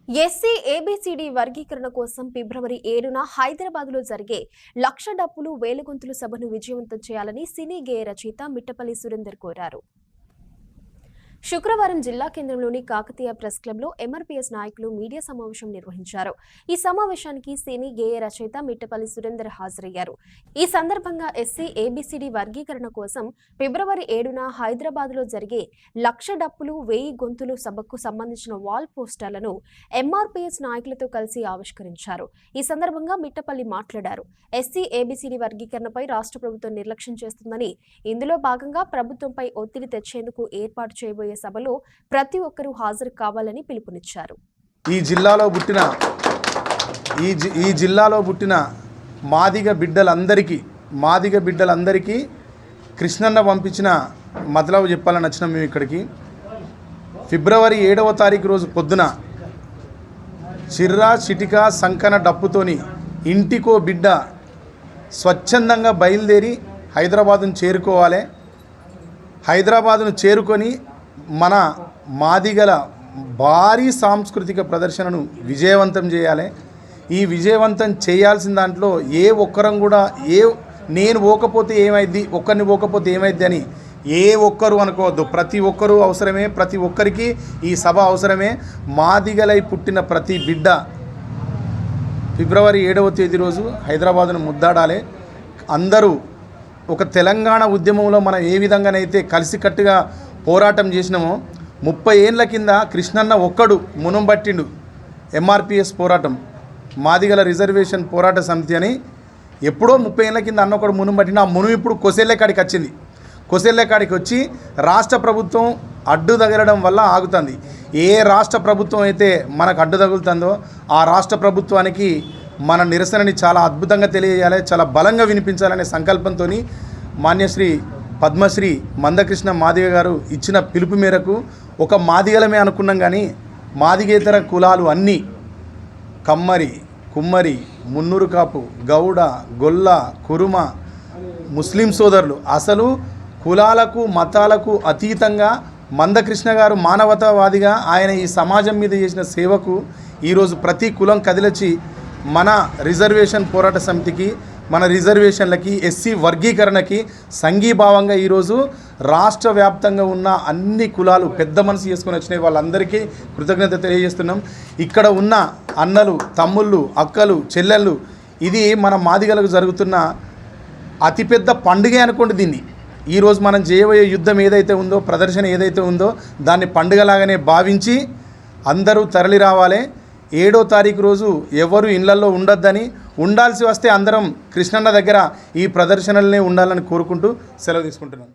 SC A B C D వర్గీకరణ కోసం ఫిబ్రవరి 7న హైదరాబాద్లో జరిగే లక్ష డప్పులు వేలుగొంతులు సభను విజయవంతం చేయాలని సినీ గేయ రచయిత మిట్టపల్లి సురేందర్ కోరారు. శుక్రవారం జిల్లా కేంద్రంలోని కాకతీయ ప్రెస్ క్లబ్లో ఎంఆర్పీఎస్ నాయకులు మీడియా సమావేశం నిర్వహించారు. ఈ సమావేశానికి సినీ గేయ రచయిత మిట్టపల్లి సురేందర్ హాజరయ్యారు. ఈ సందర్భంగా ఎస్సీ ఏబిసిడి వర్గీకరణ కోసం ఫిబ్రవరి 7న హైదరాబాద్లో జరిగే లక్ష డప్పులు 1000 గొంతులు సభకు సంబంధించిన వాల్ పోస్టర్లను ఎంఆర్పీఎస్ నాయకులతో కలిసి ఆవిష్కరించారు. ఈ సందర్భంగా మిట్టపల్లి మాట్లాడారు. ఎస్సీ ఏబిసిడి వర్గీకరణపై రాష్ట్ర ప్రభుత్వం నిర్లక్ష్యం చేస్తుందని, ఇందులో భాగంగా ప్రభుత్వంపై ఒత్తిడి తెచ్చేందుకు ఏర్పాటు చేయబోయే సభలో ప్రతి ఒక్కరూ హాజరు కావాలని పిలుపునిచ్చారు. ఈ జిల్లాలో పుట్టిన మాదిగ బిడ్డలందరికీ కృష్ణన్న పంపించిన మతలబు చెప్పాలని వచ్చినాం. మేము ఇక్కడికి ఫిబ్రవరి 7వ తారీఖు రోజు పొద్దున చిర్రా చిటికా సంకన డప్పుతోని ఇంటికో బిడ్డ స్వచ్ఛందంగా బయలుదేరి హైదరాబాదును చేరుకోవాలి. హైదరాబాదును చేరుకొని మన మాదిగల భారీ సాంస్కృతిక ప్రదర్శనను విజయవంతం చేయాలి. ఈ విజయవంతం చేయాల్సిన దాంట్లో ఏ ఒక్కరం కూడా నేను పోకపోతే ఏమైద్ది, ఒక్కరిని పోకపోతే ఏమైద్ది అని ఏ ఒక్కరు అనుకోవద్దు. ప్రతి ఒక్కరూ అవసరమే, ప్రతి ఒక్కరికి ఈ సభ అవసరమే. మాదిగలై పుట్టిన ప్రతి బిడ్డ ఫిబ్రవరి 7వ తేదీ రోజు హైదరాబాదును ముద్దాడాలి. అందరూ ఒక తెలంగాణ ఉద్యమంలో మనం ఏ విధంగానైతే కలిసికట్టుగా పోరాటం చేసినామో 30 ఏళ్ళ కింద కృష్ణన్న ఒక్కడు మునం పట్టిండు. ఎంఆర్పిఎస్ పోరాటం, మాదిగల రిజర్వేషన్ పోరాట సమితి అని ఎప్పుడో 30 ఏళ్ళ కింద అన్న ఒకడు మునం పట్టిండు. ఆ మునం ఇప్పుడు కొసెల్లెకాడికి వచ్చింది. కొసెల్లెకాడికి వచ్చి రాష్ట్ర ప్రభుత్వం అడ్డు తగలడం వల్ల ఆగుతుంది. ఏ రాష్ట్ర ప్రభుత్వం అయితే మనకు అడ్డు తగులుతుందో ఆ రాష్ట్ర ప్రభుత్వానికి మన నిరసనని చాలా అద్భుతంగా తెలియజేయాలి, చాలా బలంగా వినిపించాలనే సంకల్పంతో మాన్యశ్రీ పద్మశ్రీ మందకృష్ణ మాదిగ గారు ఇచ్చిన పిలుపు మేరకు ఒక మాదిగలమే అనుకున్నాం. కానీ మాదిగేతర కులాలు అన్నీ కమ్మరి, కుమ్మరి, మున్నూరు కాపు, గౌడ, గొల్ల, కురుమ, ముస్లిం సోదరులు అసలు కులాలకు మతాలకు అతీతంగా మందకృష్ణ గారు మానవతావాదిగా ఆయన ఈ సమాజం మీద చేసిన సేవకు ఈరోజు ప్రతి కులం కదిలొచ్చి మన రిజర్వేషన్ పోరాట సమితికి, మన రిజర్వేషన్లకి, ఎస్సీ వర్గీకరణకి సంఘీభావంగా ఈరోజు రాష్ట్ర వ్యాప్తంగా ఉన్న అన్ని కులాలు పెద్ద మనసు చేసుకొని వచ్చినాయి. వాళ్ళందరికీ కృతజ్ఞత తెలియజేస్తున్నాం. ఇక్కడ ఉన్న అన్నలు, తమ్ముళ్ళు, అక్కలు, చెల్లెళ్ళు, ఇది మన మాదిగలకు జరుగుతున్న అతిపెద్ద పండుగే అనుకోండి. దీన్ని ఈరోజు మనం చేయబోయే యుద్ధం ఏదైతే ఉందో, ప్రదర్శన ఏదైతే ఉందో దాన్ని పండుగలాగానే భావించి అందరూ తరలి రావాలి. 7వ తారీఖు రోజు ఎవరు ఇళ్లల్లో ఉండొద్దని, ఉండాల్సి వస్తే అందరం కృష్ణన్న దగ్గర ఈ ప్రదర్శనలనే ఉండాలని కోరుకుంటూ సెలవు తీసుకుంటున్నాను.